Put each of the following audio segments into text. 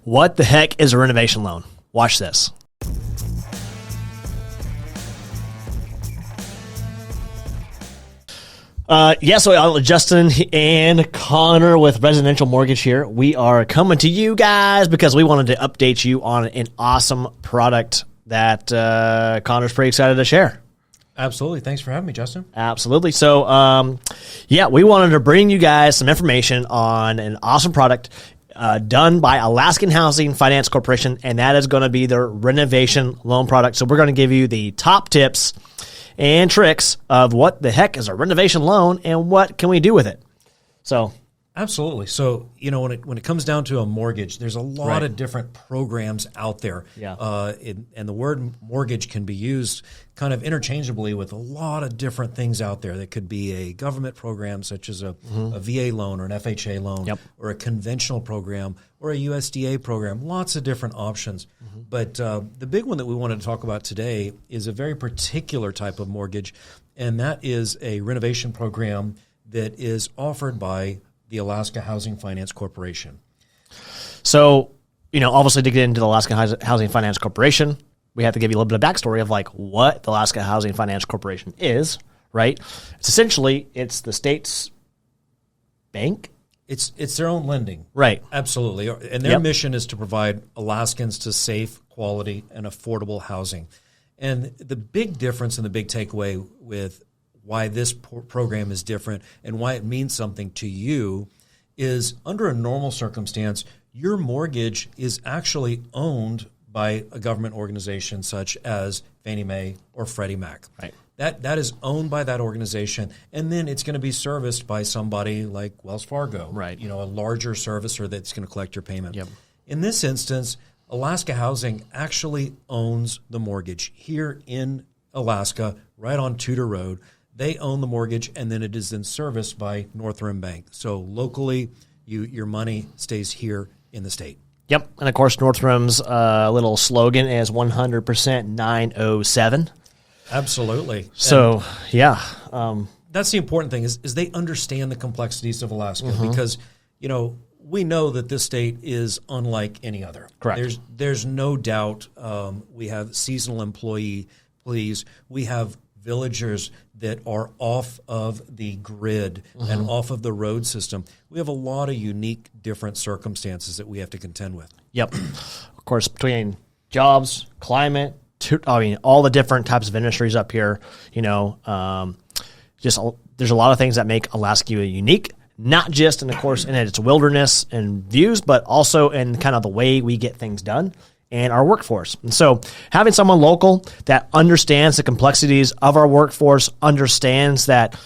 What the heck is a renovation loan? Watch this. So Justin and Conor with Residential Mortgage here. We are coming to you guys because we wanted to update you on an awesome product that Conor's pretty excited to share. Absolutely. Thanks for having me, Justin. Absolutely. So, we wanted to bring you guys some information on an awesome product done by Alaskan Housing Finance Corporation, and that is going to be their renovation loan product. So we're going to give you the top tips and tricks of what the heck is a renovation loan and what can we do with it. So absolutely. So, when it comes down to a mortgage, there's a lot of different programs out there. Yeah. And the word mortgage can be used kind of interchangeably with a lot of different things out there. That could be a government program such as a VA loan or an FHA loan, or a conventional program or a USDA program. Lots of different options. But the big one that we wanted to talk about today is a very particular type of mortgage, and that is a renovation program that is offered by the Alaska Housing Finance Corporation. So, obviously to get into the Alaska Housing Finance Corporation, we have to give you a little bit of backstory of what the Alaska Housing Finance Corporation is, right? It's essentially, it's the state's bank. It's their own lending. Right. Absolutely. And their mission is to provide Alaskans to safe, quality, and affordable housing. And the big difference and the big takeaway with why this program is different and why it means something to you is under a normal circumstance, your mortgage is actually owned by a government organization such as Fannie Mae or Freddie Mac. Right. That is owned by that organization, and then it's going to be serviced by somebody like Wells Fargo, right? A larger servicer that's going to collect your payment. Yep. In this instance, Alaska Housing actually owns the mortgage here in Alaska, right on Tudor Road. They own the mortgage, and then it is then serviced by Northrim Bank. So locally, your money stays here in the state. Yep, and of course, Northrim's little slogan is 100% 907. Absolutely. So, that's the important thing is they understand the complexities of Alaska because, we know that this state is unlike any other. Correct. There's no doubt we have seasonal employees. We have villagers that are off of the grid and off of the road system. We have a lot of unique, different circumstances that we have to contend with. Yep. Of course, between jobs, climate, all the different types of industries up here, there's a lot of things that make Alaska unique, not just in its wilderness and views, but also in kind of the way we get things done and our workforce. And so having someone local that understands the complexities of our workforce, understands that,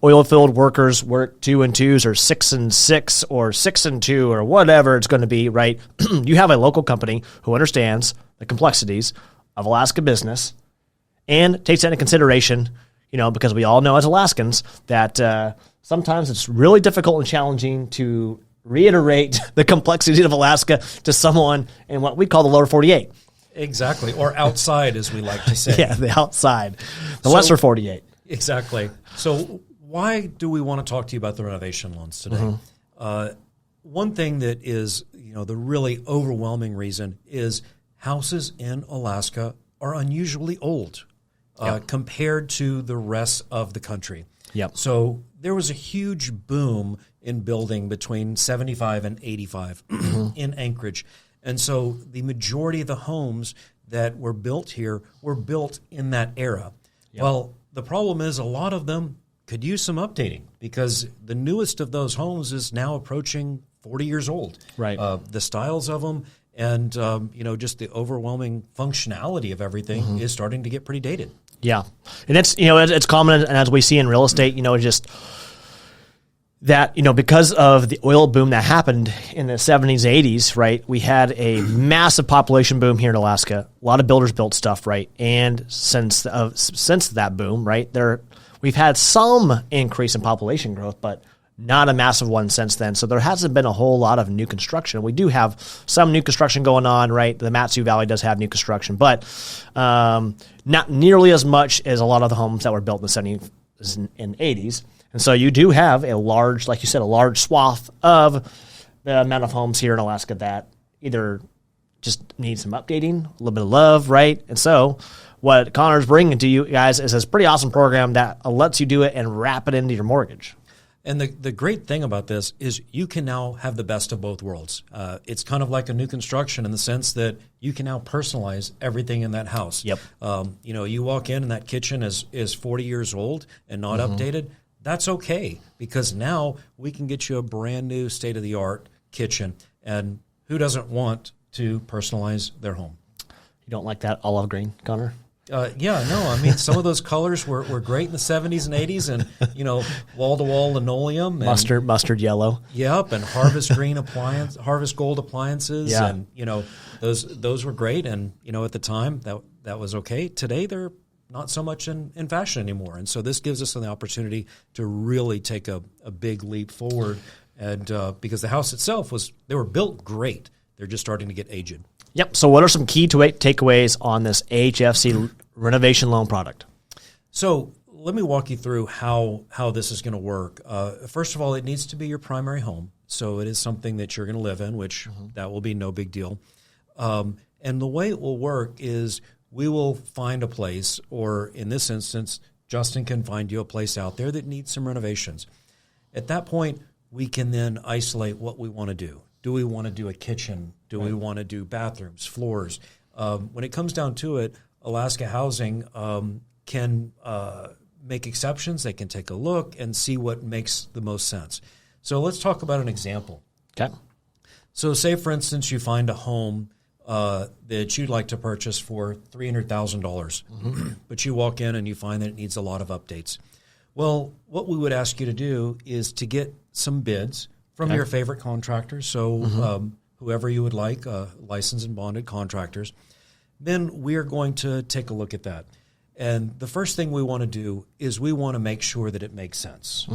oil field workers work 2 and 2s or 6 and 6 or 6 and 2 or whatever it's going to be, right? You have a local company who understands the complexities of Alaska business and takes that into consideration, because we all know as Alaskans that sometimes it's really difficult and challenging to reiterate the complexities of Alaska to someone in what we call the lower 48. Exactly, or outside, as we like to say. Yeah, the outside, the lesser 48. Exactly. So why do we want to talk to you about the renovation loans today? One thing that is, the really overwhelming reason is houses in Alaska are unusually old compared to the rest of the country. Yep. So there was a huge boom in building between 75 and 85 in Anchorage. And so the majority of the homes that were built here were built in that era. Yep. Well, the problem is a lot of them could use some updating because the newest of those homes is now approaching 40 years old. Right. The styles of them and, just the overwhelming functionality of everything is starting to get pretty dated. Yeah. And it's common, and as we see in real estate, just that, because of the oil boom that happened in the 70s, 80s, right, we had a massive population boom here in Alaska. A lot of builders built stuff, right? And since that boom, right, we've had some increase in population growth, but not a massive one since then. So there hasn't been a whole lot of new construction. We do have some new construction going on, right? The Mat-Su Valley does have new construction, but not nearly as much as a lot of the homes that were built in the 70s and 80s. And so you do have a large, like you said, a large swath of the amount of homes here in Alaska that, either just need some updating, a little bit of love, right? And so what Conor's bringing to you guys is this pretty awesome program that lets you do it and wrap it into your mortgage. And the great thing about this is you can now have the best of both worlds. It's kind of like a new construction in the sense that you can now personalize everything in that house. Yep. You walk in and that kitchen is 40 years old and not updated. That's okay, because now we can get you a brand new state-of-the-art kitchen. And who doesn't want to personalize their home? You don't like that olive green, Conor? Some of those colors were great in the 70s and 80s, and wall-to-wall linoleum, and mustard yellow. Yep, and harvest gold appliances, and those were great, and at the time that was okay. Today they're not so much in fashion anymore, and so this gives us an opportunity to really take a big leap forward, and because the house itself they were built great, they're just starting to get aged. Yep. So what are some key takeaways on this AHFC renovation loan product? So let me walk you through how this is going to work. First of all, it needs to be your primary home. So it is something that you're going to live in, which that will be no big deal. And the way it will work is we will find a place, or in this instance, Justin can find you a place out there that needs some renovations. At that point, we can then isolate what we want to do. Do we want to do a kitchen? Do we want to do bathrooms, floors? When it comes down to it, Alaska Housing can make exceptions. They can take a look and see what makes the most sense. So let's talk about an example. Okay. So say, for instance, you find a home that you'd like to purchase for $300,000, but you walk in and you find that it needs a lot of updates. Well, what we would ask you to do is to get some bids from your favorite contractors, so whoever you would like, licensed and bonded contractors. Then we are going to take a look at that. And the first thing we want to do is we want to make sure that it makes sense.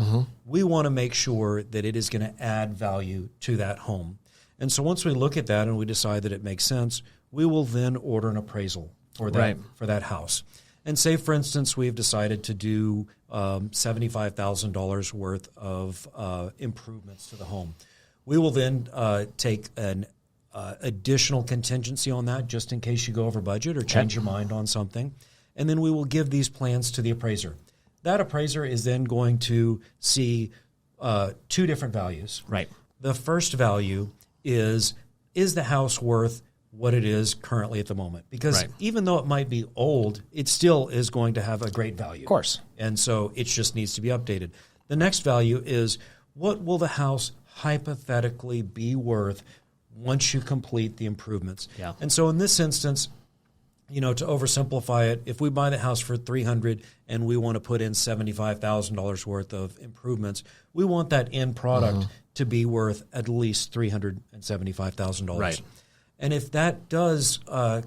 We want to make sure that it is going to add value to that home. And so once we look at that and we decide that it makes sense, we will then order an appraisal for that house. And say, for instance, we've decided to do $75,000 worth of improvements to the home. We will then take an additional contingency on that just in case you go over budget or change your mind on something. And then we will give these plans to the appraiser. That appraiser is then going to see two different values. Right. The first value is the house worth what it is currently at the moment? Because even though it might be old, it still is going to have a great value. Of course. And so it just needs to be updated. The next value is, what will the house hypothetically be worth once you complete the improvements? Yeah. And so in this instance, to oversimplify it, if we buy the house for $300,000 and we want to put in $75,000 worth of improvements, we want that end product to be worth at least $375,000. Right. And if that does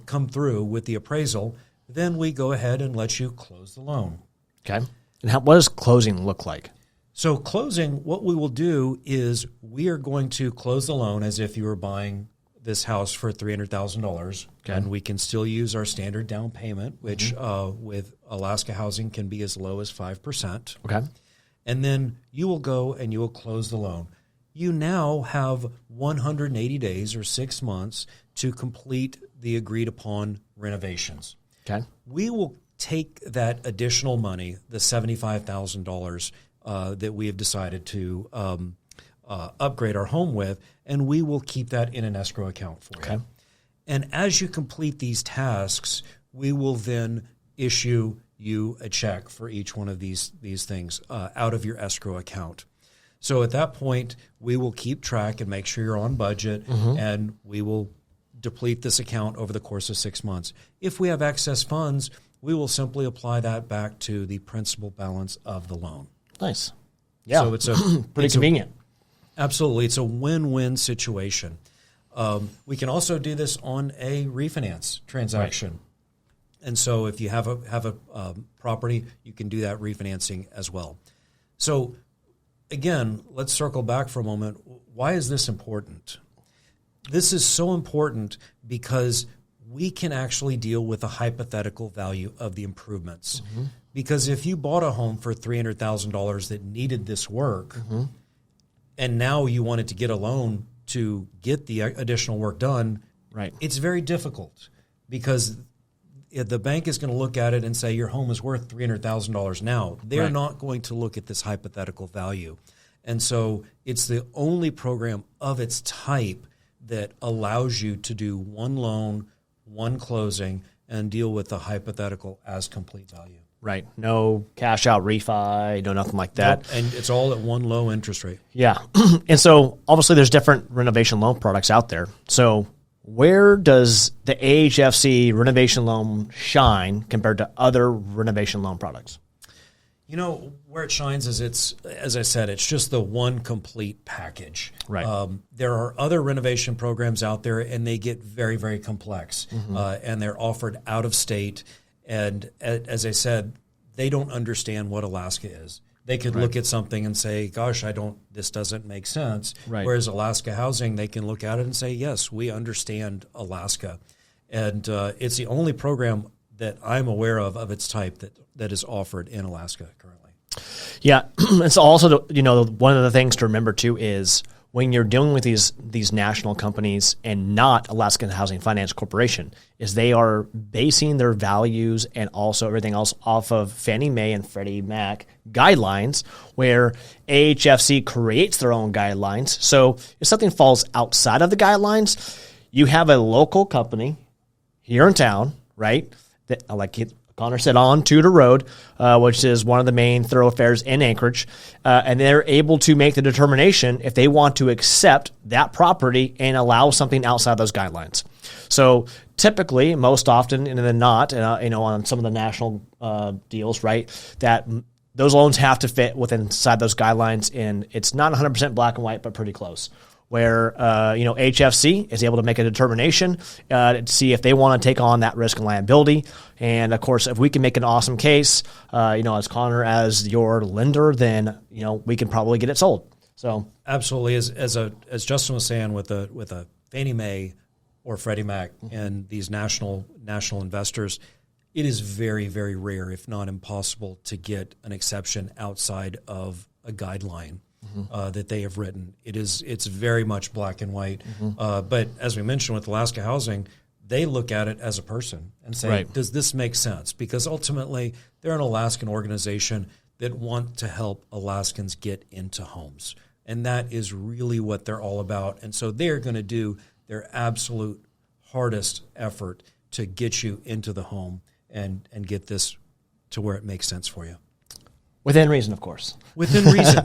come through with the appraisal, then we go ahead and let you close the loan. Okay. And what does closing look like? So closing, what we will do is we are going to close the loan as if you were buying this house for $300,000, and we can still use our standard down payment, which with Alaska Housing can be as low as 5%. Okay. And then you will go and you will close the loan. You now have 180 days or 6 months to complete the agreed upon renovations. Okay. We will take that additional money, the $75,000 that we have decided to upgrade our home with, and we will keep that in an escrow account for you. And as you complete these tasks, we will then issue you a check for each one of these things out of your escrow account. So at that point, we will keep track and make sure you're on budget, and we will deplete this account over the course of 6 months. If we have excess funds, we will simply apply that back to the principal balance of the loan. Nice. Yeah. So it's pretty convenient. Absolutely. It's a win-win situation. We can also do this on a refinance transaction. Right. And so if you have a property, you can do that refinancing as well. So again, let's circle back for a moment. Why is this important? This is so important because we can actually deal with the hypothetical value of the improvements. Because if you bought a home for $300,000 that needed this work, and now you wanted to get a loan to get the additional work done, right, it's very difficult because the bank is going to look at it and say your home is worth $300,000 now. They're right. not going to look at this hypothetical value. And so it's the only program of its type that allows you to do one loan, one closing, and deal with the hypothetical as complete value. Right. No cash out refi, no nothing like that. Nope. And it's all at one low interest rate. Yeah. And so obviously there's different renovation loan products out there. So where does the AHFC renovation loan shine compared to other renovation loan products? You know, where it shines is it's, as I said, it's just the one complete package. Right. There are other renovation programs out there, and they get very, very complex, and they're offered out of state. And as I said, they don't understand what Alaska is. They could look at something and say, gosh, this doesn't make sense. Right. Whereas Alaska Housing, they can look at it and say, yes, we understand Alaska. And it's the only program that I'm aware of its type that is offered in Alaska currently. Yeah. It's also, one of the things to remember too is when you're dealing with these national companies and not Alaskan Housing Finance Corporation, is they are basing their values and also everything else off of Fannie Mae and Freddie Mac guidelines, where AHFC creates their own guidelines. So if something falls outside of the guidelines, you have a local company here in town, right, that, like Conor said, on Tudor Road, which is one of the main thoroughfares in Anchorage, and they're able to make the determination if they want to accept that property and allow something outside those guidelines. So typically, most often than not, on some of the national deals, right, that those loans have to fit inside those guidelines, and it's not 100% black and white, but pretty close. Where HFC is able to make a determination to see if they want to take on that risk and liability. And of course, if we can make an awesome case, as Conor, as your lender, then we can probably get it sold. So absolutely, as Justin was saying, with a Fannie Mae or Freddie Mac and these national investors, it is very, very rare, if not impossible, to get an exception outside of a guideline that they have written. It's very much black and white. But as we mentioned with Alaska Housing, they look at it as a person and say, does this make sense? Because ultimately, they're an Alaskan organization that want to help Alaskans get into homes. And that is really what they're all about. And so they're going to do their absolute hardest effort to get you into the home and get this to where it makes sense for you. Within reason, of course. Within reason.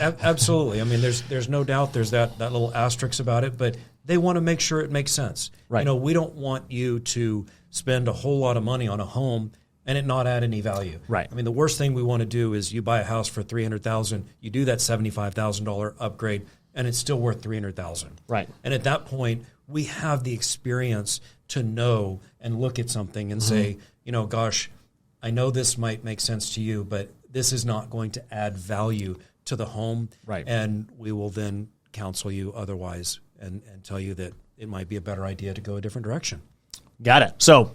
Absolutely. I mean, there's no doubt there's that little asterisk about it, but they want to make sure it makes sense. Right. We don't want you to spend a whole lot of money on a home and it not add any value. Right. I mean, the worst thing we want to do is you buy a house for $300,000, you do that $75,000 upgrade, and it's still worth $300,000. Right. And at that point, we have the experience to know and look at something and say, gosh, I know this might make sense to you, but this is not going to add value to the home. Right. And we will then counsel you otherwise and tell you that it might be a better idea to go a different direction. Got it. So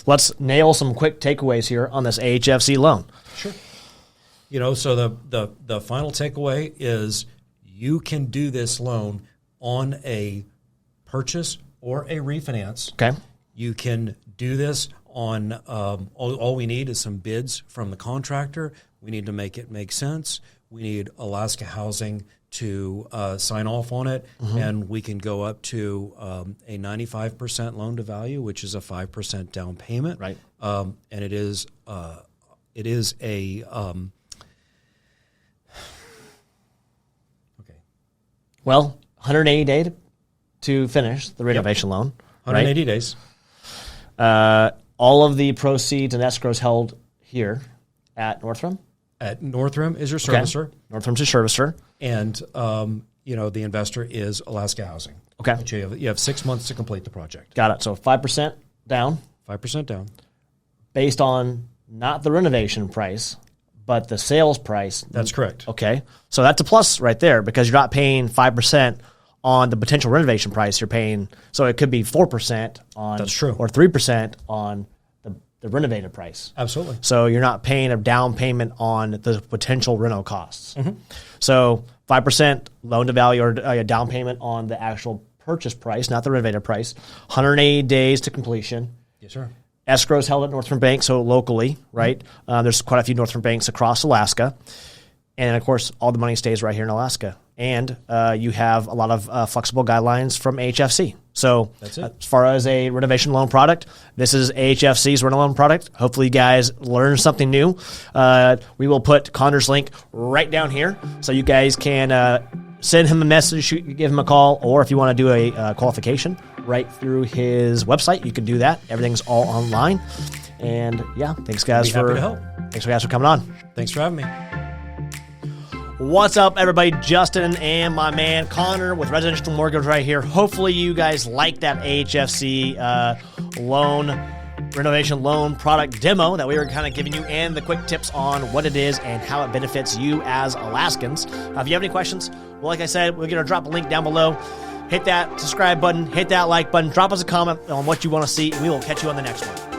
let's nail some quick takeaways here on this AHFC loan. Sure. So the final takeaway is you can do this loan on a purchase or a refinance. Okay. You can do this on all we need is some bids from the contractor. We need to make it make sense. We need Alaska Housing to sign off on it, and we can go up to a 95% loan to value, which is a 5% down payment. Right. And it is a Well, 180 days to finish the renovation loan. 180 days. All of the proceeds and escrows held here at Northrum. At Northrum is your servicer. Okay. Northrum's your servicer. And, the investor is Alaska Housing. Okay. But you have 6 months to complete the project. Got it. So 5% down. 5% down. Based on not the renovation price, but the sales price. That's correct. Okay. So that's a plus right there because you're not paying 5% on the potential renovation price. You're paying, so it could be 4% on. That's true. Or 3% on the renovated price. Absolutely. So you're not paying a down payment on the potential reno costs. So 5% loan to value or a down payment on the actual purchase price, not the renovated price. 180 days to completion. Yes, sir. Escrow is held at Northern Bank, so locally, right? There's quite a few Northern Banks across Alaska. And, of course, all the money stays right here in Alaska. And you have a lot of flexible guidelines from AHFC. So as far as a renovation loan product, this is AHFC's renovation loan product. Hopefully you guys learned something new. We will put Conor's link right down here so you guys can send him a message, give him a call, or if you want to do a qualification right through his website, you can do that. Everything's all online. And, yeah, thanks, guys, for coming on. Thanks for having me. What's up, everybody? Justin and my man Conor with Residential Mortgage right here. Hopefully you guys like that AHFC renovation loan product demo that we were kind of giving you, and the quick tips on what it is and how it benefits you as Alaskans. If you have any questions, well, like I said, we're going to drop a link down below. Hit that subscribe button, hit that like button, drop us a comment on what you want to see, and we will catch you on the next one.